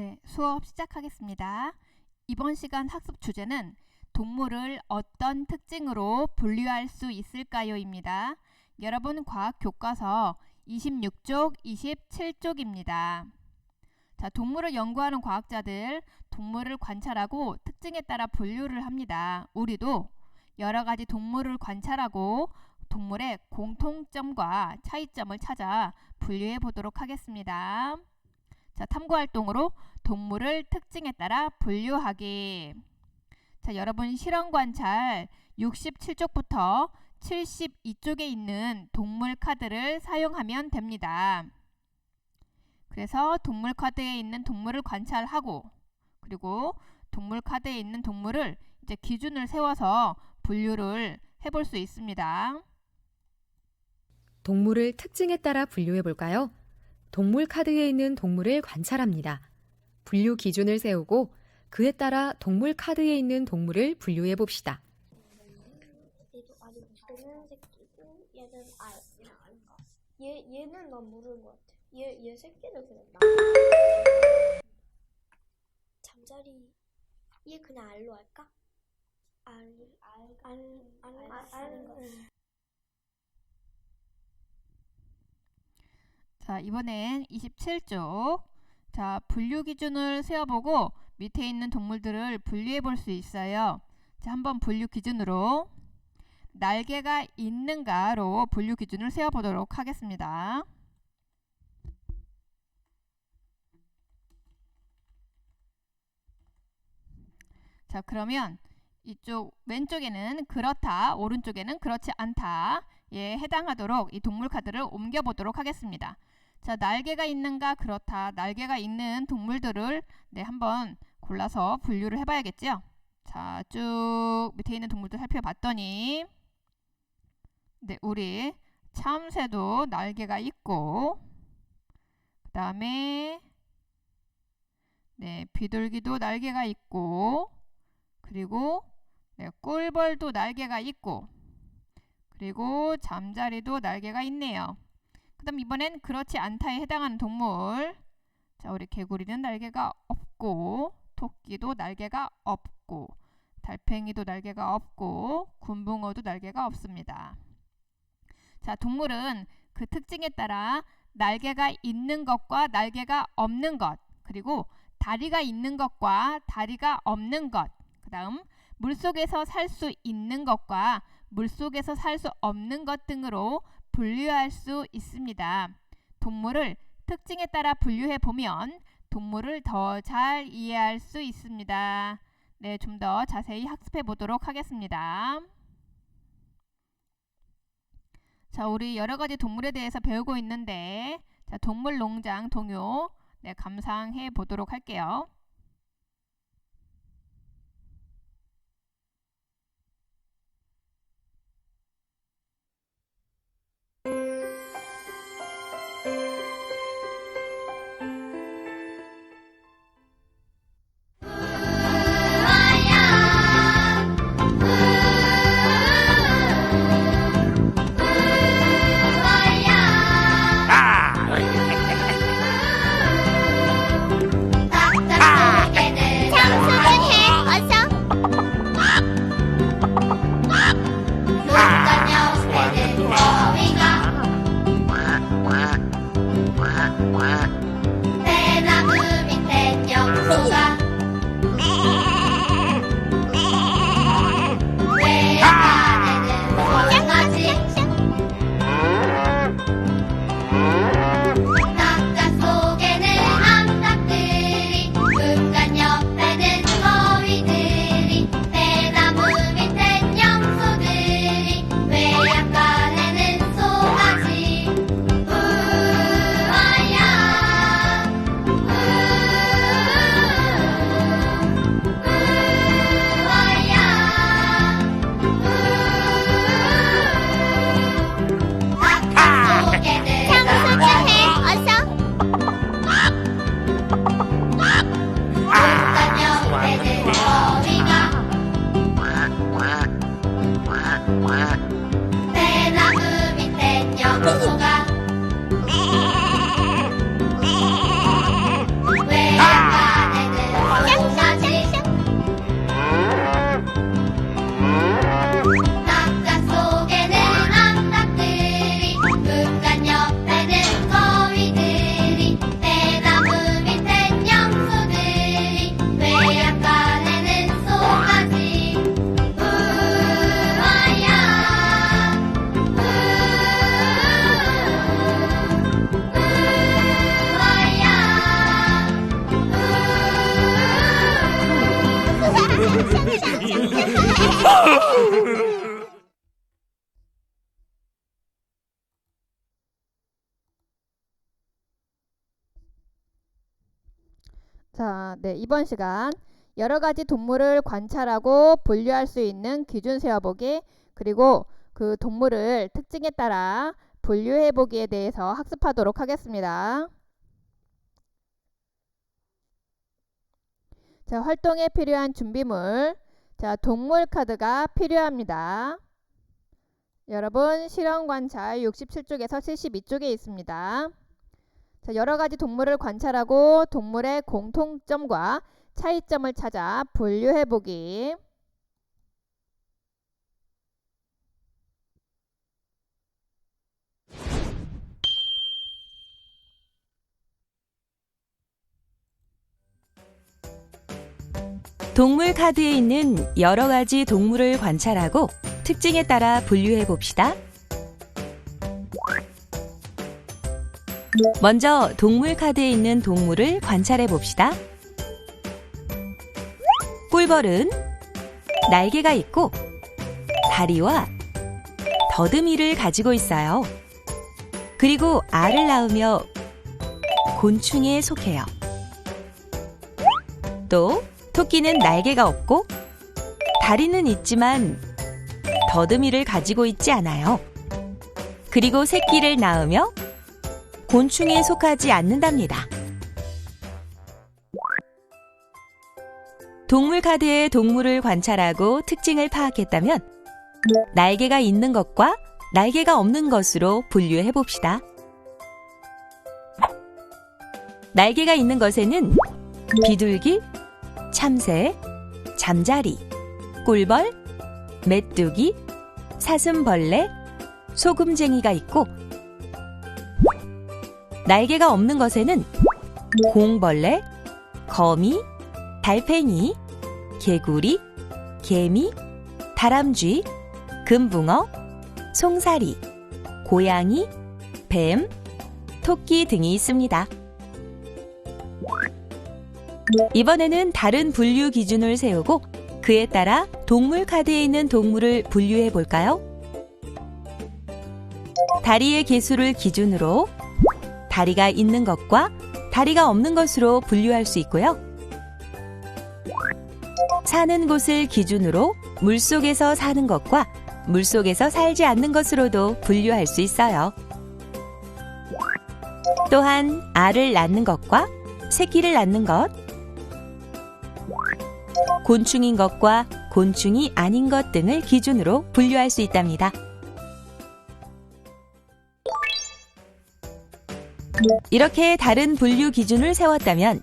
네, 수업 시작하겠습니다. 이번 시간 학습 주제는 동물을 어떤 특징으로 분류할 수 있을까요?입니다. 여러분 과학 교과서 26쪽, 27쪽입니다. 자, 동물을 연구하는 과학자들, 동물을 관찰하고 특징에 따라 분류를 합니다. 우리도 여러 가지 동물을 관찰하고 동물의 공통점과 차이점을 찾아 분류해 보도록 하겠습니다. 자, 탐구활동으로 동물을 특징에 따라 분류하기. 자, 여러분 실험 관찰 67쪽부터 72쪽에 있는 동물 카드를 사용하면 됩니다. 그래서 동물 카드에 있는 동물을 관찰하고, 그리고 동물 카드에 있는 동물을 이제 기준을 세워서 분류를 해볼 수 있습니다. 동물을 특징에 따라 분류해 볼까요? 동물 카드에 있는 동물을 관찰합니다. 분류 기준을 세우고 그에 따라 동물 카드에 있는 동물을 분류해 봅시다. 얘도 아직 모르는 새끼고 얘는 얘는 난 모르는 것 같아. 얘 새끼는 그냥 나. 잠자리 얘 그냥 알로 할까? 자, 이번엔 27쪽. 자, 분류 기준을 세워보고 밑에 있는 동물들을 분류해 볼 수 있어요. 자, 한번 분류 기준으로 날개가 있는가로 분류 기준을 세워보도록 하겠습니다. 자, 그러면 이쪽 왼쪽에는 그렇다, 오른쪽에는 그렇지 않다에 해당하도록 이 동물 카드를 옮겨보도록 하겠습니다. 자, 날개가 있는가, 그렇다, 날개가 있는 동물들을 한번 골라서 분류를 해봐야겠죠. 자, 쭉 밑에 있는 동물들 살펴봤더니 우리 참새도 날개가 있고, 그 다음에 비둘기도 날개가 있고, 그리고 꿀벌도 날개가 있고, 그리고 잠자리도 날개가 있네요. 그 다음 이번엔 그렇지 않다에 해당하는 동물. 자, 우리 개구리는 날개가 없고, 토끼도 날개가 없고, 달팽이도 날개가 없고, 군붕어도 날개가 없습니다. 자, 동물은 그 특징에 따라 날개가 있는 것과 날개가 없는 것, 그리고 다리가 있는 것과 다리가 없는 것, 그 다음 물속에서 살 수 있는 것과 물속에서 살 수 없는 것 등으로 분류할 수 있습니다. 동물을 특징에 따라 분류해 보면 동물을 더 잘 이해할 수 있습니다. 네, 좀 더 자세히 학습해 보도록 하겠습니다. 자, 우리 여러 가지 동물에 대해서 배우고 있는데, 자, 동물농장 동요 감상해 보도록 할게요. 자, 네, 이번 시간 여러 가지 동물을 관찰하고 분류할 수 있는 기준 세워보기, 그리고 그 동물을 특징에 따라 분류해보기에 대해서 학습하도록 하겠습니다. 자, 활동에 필요한 준비물. 자, 동물 카드가 필요합니다. 여러분, 실험 관찰 67쪽에서 72쪽에 있습니다. 자, 여러 가지 동물을 관찰하고 동물의 공통점과 차이점을 찾아 분류해보기. 동물 카드에 있는 여러 가지 동물을 관찰하고 특징에 따라 분류해 봅시다. 먼저 동물 카드에 있는 동물을 관찰해 봅시다. 꿀벌은 날개가 있고 다리와 더듬이를 가지고 있어요. 그리고 알을 낳으며 곤충에 속해요. 또 토끼는 날개가 없고 다리는 있지만 더듬이를 가지고 있지 않아요. 그리고 새끼를 낳으며 곤충에 속하지 않는답니다. 동물 카드의 동물을 관찰하고 특징을 파악했다면 날개가 있는 것과 날개가 없는 것으로 분류해 봅시다. 날개가 있는 것에는 비둘기, 참새, 잠자리, 꿀벌, 메뚜기, 사슴벌레, 소금쟁이가 있고, 날개가 없는 것에는 공벌레, 거미, 달팽이, 개구리, 개미, 다람쥐, 금붕어, 송사리, 고양이, 뱀, 토끼 등이 있습니다. 이번에는 다른 분류 기준을 세우고 그에 따라 동물 카드에 있는 동물을 분류해 볼까요? 다리의 개수를 기준으로 다리가 있는 것과 다리가 없는 것으로 분류할 수 있고요. 사는 곳을 기준으로 물속에서 사는 것과 물속에서 살지 않는 것으로도 분류할 수 있어요. 또한 알을 낳는 것과 새끼를 낳는 것, 곤충인 것과 곤충이 아닌 것 등을 기준으로 분류할 수 있답니다. 이렇게 다른 분류 기준을 세웠다면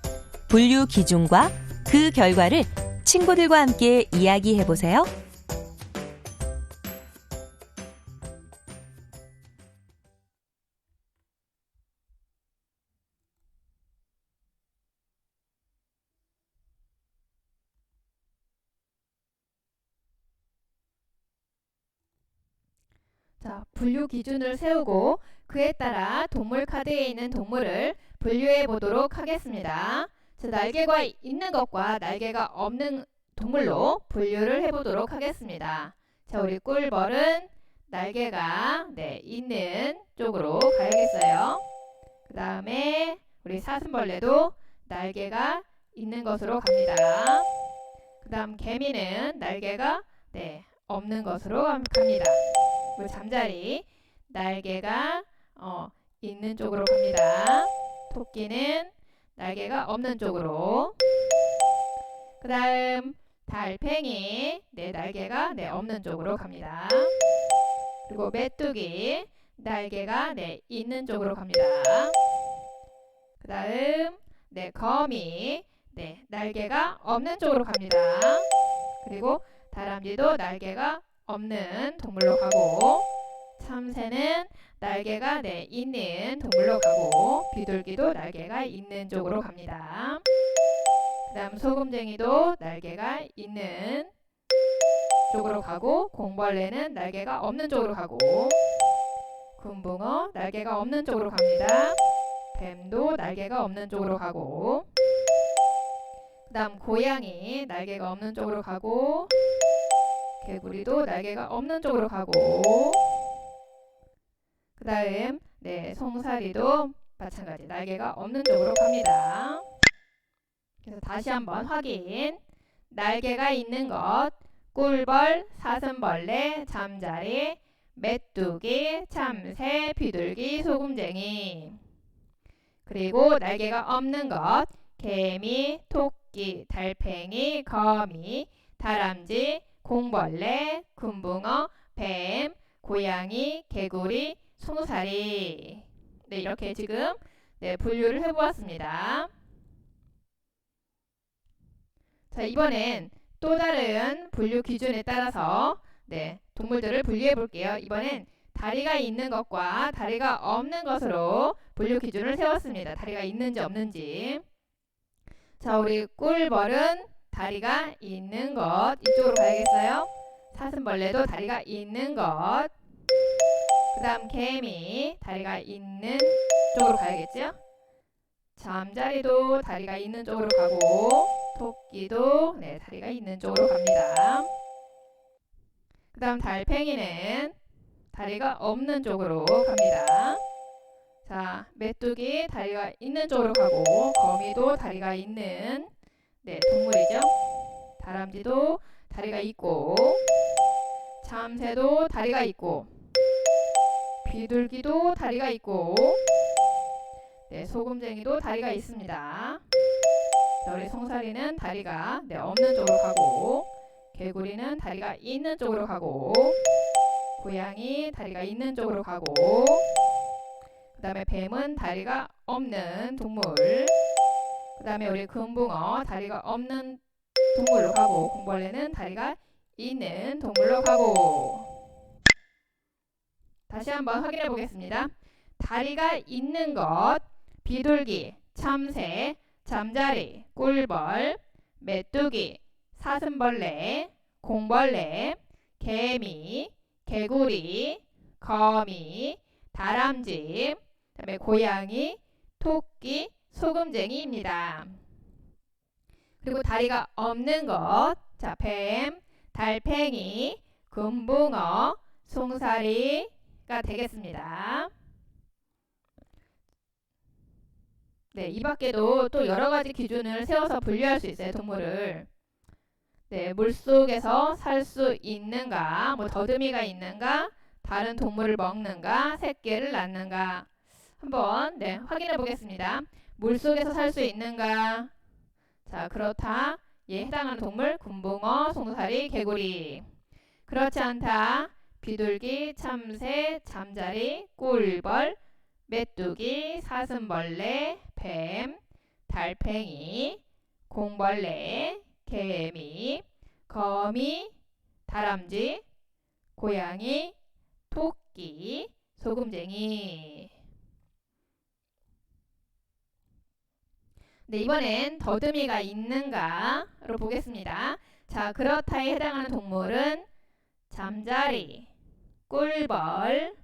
분류 기준과 그 결과를 친구들과 함께 이야기해 보세요. 자, 분류 기준을 세우고 그에 따라 동물 카드에 있는 동물을 분류해 보도록 하겠습니다. 자, 날개가 있는 것과 날개가 없는 동물로 분류를 해 보도록 하겠습니다. 자, 우리 꿀벌은 날개가 있는 쪽으로 가야겠어요. 그 다음에 우리 사슴벌레도 날개가 있는 것으로 갑니다. 그 다음 개미는 날개가 없는 것으로 갑니다. 그리고 잠자리 날개가 있는 쪽으로 갑니다. 토끼는 날개가 없는 쪽으로. 그 다음 달팽이 날개가 없는 쪽으로 갑니다. 그리고 메뚜기 날개가 있는 쪽으로 갑니다. 그 다음 거미 날개가 없는 쪽으로 갑니다. 그리고 다람쥐도 날개가 없는 동물로 가고, 참새는 날개가 있는 동물로 가고, 비둘기도 날개가 있는 쪽으로 갑니다. 그 다음 소금쟁이도 날개가 있는 쪽으로 가고, 공벌레는 날개가 없는 쪽으로 가고, 금붕어 날개가 없는 쪽으로 갑니다. 뱀도 날개가 없는 쪽으로 가고, 그 다음 고양이 날개가 없는 쪽으로 가고, 개구리도 날개가 없는 쪽으로 가고, 그 다음 송사리도 마찬가지 날개가 없는 쪽으로 갑니다. 그래서 다시 한번 확인. 날개가 있는 것, 꿀벌, 사슴벌레, 잠자리, 메뚜기, 참새, 비둘기, 소금쟁이. 그리고 날개가 없는 것, 개미, 토끼, 달팽이, 거미, 다람쥐, 공벌레, 금붕어, 뱀, 고양이, 개구리, 송사리. 이렇게 지금 분류를 해보았습니다. 자, 이번엔 또 다른 분류 기준에 따라서 동물들을 분류해 볼게요. 이번엔 다리가 있는 것과 다리가 없는 것으로 분류 기준을 세웠습니다. 다리가 있는지 없는지. 자, 우리 꿀벌은 다리가 있는 것, 이쪽으로 가야겠어요. 사슴벌레도 다리가 있는 것. 그 다음 개미, 다리가 있는 쪽으로 가야겠죠. 잠자리도 다리가 있는 쪽으로 가고, 토끼도 다리가 있는 쪽으로 갑니다. 그 다음 달팽이는 다리가 없는 쪽으로 갑니다. 자, 메뚜기 다리가 있는 쪽으로 가고, 거미도 다리가 있는 동물이죠. 다람쥐도 다리가 있고, 참새도 다리가 있고, 비둘기도 다리가 있고, 소금쟁이도 다리가 있습니다. 자, 우리 송사리는 다리가 없는 쪽으로 가고, 개구리는 다리가 있는 쪽으로 가고, 고양이 다리가 있는 쪽으로 가고, 그 다음에 뱀은 다리가 없는 동물, 그 다음에 우리 금붕어 다리가 없는 동물로 가고, 공벌레는 다리가 있는 동물로 가고. 다시 한번 확인해 보겠습니다. 다리가 있는 것, 비둘기, 참새, 잠자리, 꿀벌, 메뚜기, 사슴벌레, 공벌레, 개미, 개구리, 거미, 다람쥐, 그다음에 고양이, 토끼, 소금쟁이입니다. 그리고 다리가 없는 것, 자, 뱀, 달팽이, 금붕어, 송사리가 되겠습니다. 이 밖에도 또 여러 가지 기준을 세워서 분류할 수 있어요, 동물을. 물속에서 살 수 있는가, 더듬이가 있는가, 다른 동물을 먹는가, 새끼를 낳는가. 한번 확인해 보겠습니다. 물속에서 살 수 있는가? 자, 그렇다. 해당하는 동물 금붕어, 송사리, 개구리. 그렇지 않다. 비둘기, 참새, 잠자리, 꿀벌, 메뚜기, 사슴벌레, 뱀, 달팽이, 공벌레, 개미, 거미, 다람쥐, 고양이, 토끼, 소금쟁이. 이번엔 더듬이가 있는가로 보겠습니다. 자, 그렇다에 해당하는 동물은 잠자리, 꿀벌,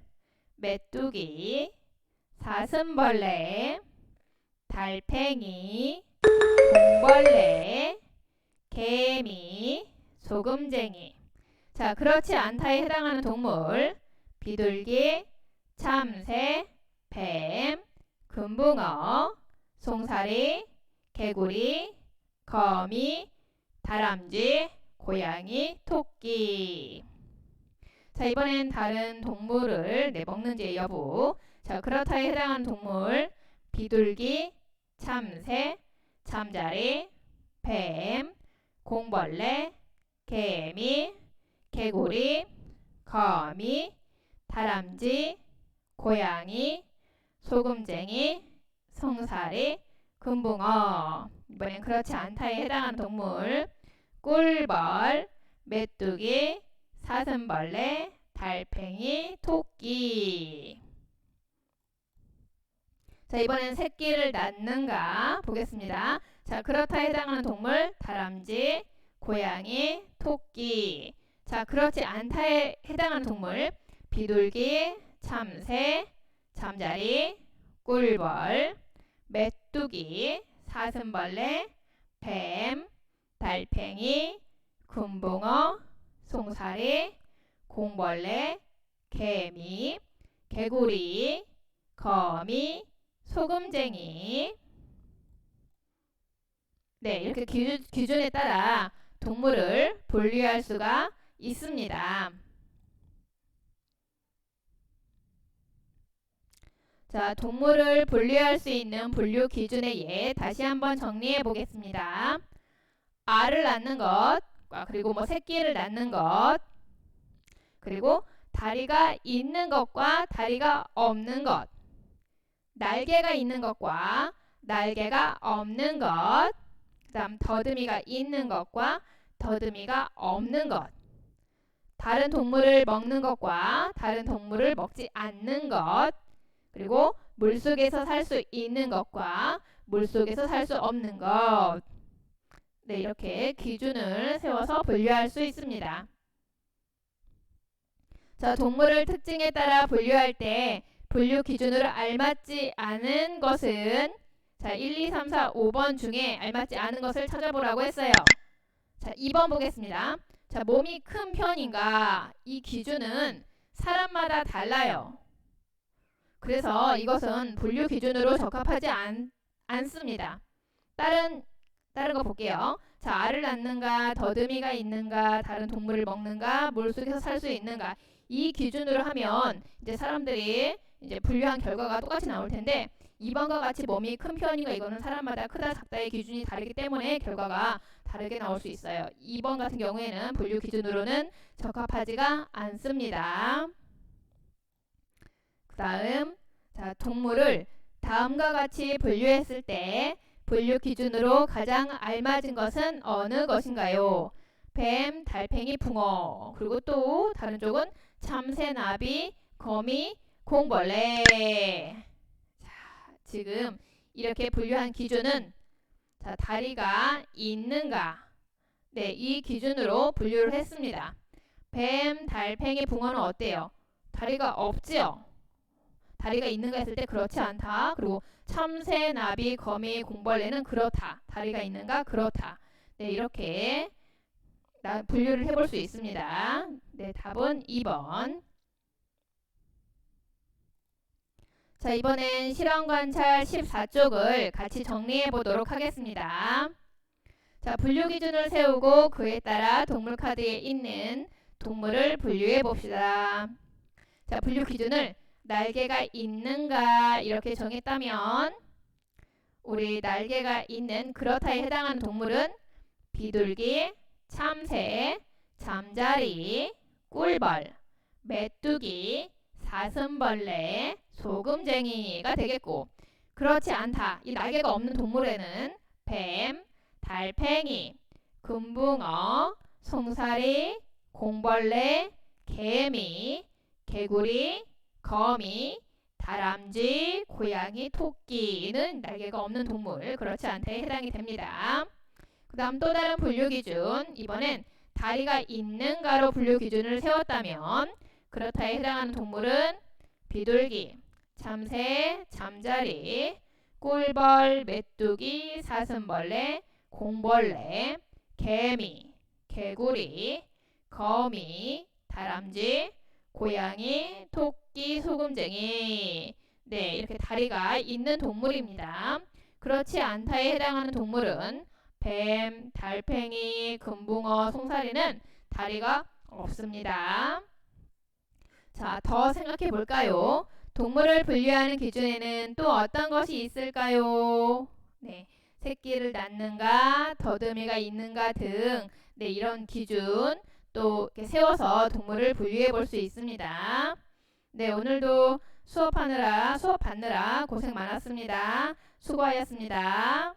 메뚜기, 사슴벌레, 달팽이, 공벌레, 개미, 소금쟁이. 자, 그렇지 않다에 해당하는 동물 비둘기, 참새, 뱀, 금붕어, 송사리, 개구리, 거미, 다람쥐, 고양이, 토끼. 자, 이번엔 다른 동물을 먹는지의 여부. 자, 그렇다에 해당하는 동물 비둘기, 참새, 잠자리, 뱀, 공벌레, 개미, 개구리, 거미, 다람쥐, 고양이, 소금쟁이, 송사리, 금붕어. 이번엔 그렇지 않다에 해당하는 동물 꿀벌, 메뚜기, 사슴벌레, 달팽이, 토끼. 자, 이번엔 새끼를 낳는가 보겠습니다. 자, 그렇다에 해당하는 동물 다람쥐, 고양이, 토끼. 자, 그렇지 않다에 해당하는 동물 비둘기, 참새, 잠자리, 꿀벌, 메뚜기, 사슴벌레, 뱀, 달팽이, 금붕어, 송사리, 공벌레, 개미, 개구리, 거미, 소금쟁이. 네, 이렇게 기준에 따라 동물을 분류할 수가 있습니다. 자, 동물을 분류할 수 있는 분류 기준의 예 다시 한번 정리해 보겠습니다. 알을 낳는 것, 그리고 뭐 새끼를 낳는 것, 그리고 다리가 있는 것과 다리가 없는 것, 날개가 있는 것과 날개가 없는 것, 그 다음 더듬이가 있는 것과 더듬이가 없는 것, 다른 동물을 먹는 것과 다른 동물을 먹지 않는 것, 그리고 물속에서 살 수 있는 것과 물속에서 살 수 없는 것. 네, 이렇게 기준을 세워서 분류할 수 있습니다. 자, 동물을 특징에 따라 분류할 때 분류 기준으로 알맞지 않은 것은 자, 1, 2, 3, 4, 5번 중에 알맞지 않은 것을 찾아보라고 했어요. 자, 2번 보겠습니다. 자, 몸이 큰 편인가? 이 기준은 사람마다 달라요. 그래서 이것은 분류 기준으로 적합하지 않습니다. 다른 거 볼게요. 자, 알을 낳는가, 더듬이가 있는가, 다른 동물을 먹는가, 물속에서 살 수 있는가. 이 기준으로 하면 이제 사람들이 이제 분류한 결과가 똑같이 나올 텐데 2번과 같이 몸이 큰 편인가 이거는 사람마다 크다 작다의 기준이 다르기 때문에 결과가 다르게 나올 수 있어요. 2번 같은 경우에는 분류 기준으로는 적합하지가 않습니다. 그 다음 자, 동물을 다음과 같이 분류했을 때 분류 기준으로 가장 알맞은 것은 어느 것인가요? 뱀, 달팽이, 붕어, 그리고 또 다른 쪽은 참새, 나비, 거미, 공벌레. 자, 지금 이렇게 분류한 기준은 자, 다리가 있는가? 네, 이 기준으로 분류를 했습니다. 뱀, 달팽이, 붕어는 어때요? 다리가 없지요? 다리가 있는가 했을 때 그렇지 않다. 그리고 참새, 나비, 거미, 공벌레는 그렇다. 다리가 있는가? 그렇다. 네, 이렇게 분류를 해볼 수 있습니다. 네, 답은 2번. 자, 이번엔 실험관찰 14쪽을 같이 정리해 보도록 하겠습니다. 자, 분류 기준을 세우고 그에 따라 동물 카드에 있는 동물을 분류해 봅시다. 자, 분류 기준을 날개가 있는가 이렇게 정했다면 우리 날개가 있는 그렇다에 해당하는 동물은 비둘기, 참새, 잠자리, 꿀벌, 메뚜기, 사슴벌레, 소금쟁이가 되겠고 그렇지 않다. 이 날개가 없는 동물에는 뱀, 달팽이, 금붕어, 송사리, 공벌레, 개미, 개구리, 거미, 다람쥐, 고양이, 토끼는 날개가 없는 동물, 그렇지 않다에 해당이 됩니다. 그 다음 또 다른 분류 기준, 이번엔 다리가 있는가로 분류 기준을 세웠다면 그렇다에 해당하는 동물은 비둘기, 참새, 잠자리, 꿀벌, 메뚜기, 사슴벌레, 공벌레, 개미, 개구리, 거미, 다람쥐, 고양이, 토끼, 소금쟁이. 네, 이렇게 다리가 있는 동물입니다. 그렇지 않다에 해당하는 동물은 뱀, 달팽이, 금붕어, 송사리는 다리가 없습니다. 자, 더 생각해 볼까요? 동물을 분류하는 기준에는 또 어떤 것이 있을까요? 네, 새끼를 낳는가, 더듬이가 있는가 등 네, 이런 기준 또 이렇게 세워서 동물을 분류해 볼 수 있습니다. 네, 오늘도 수업 받느라 고생 많았습니다. 수고하셨습니다.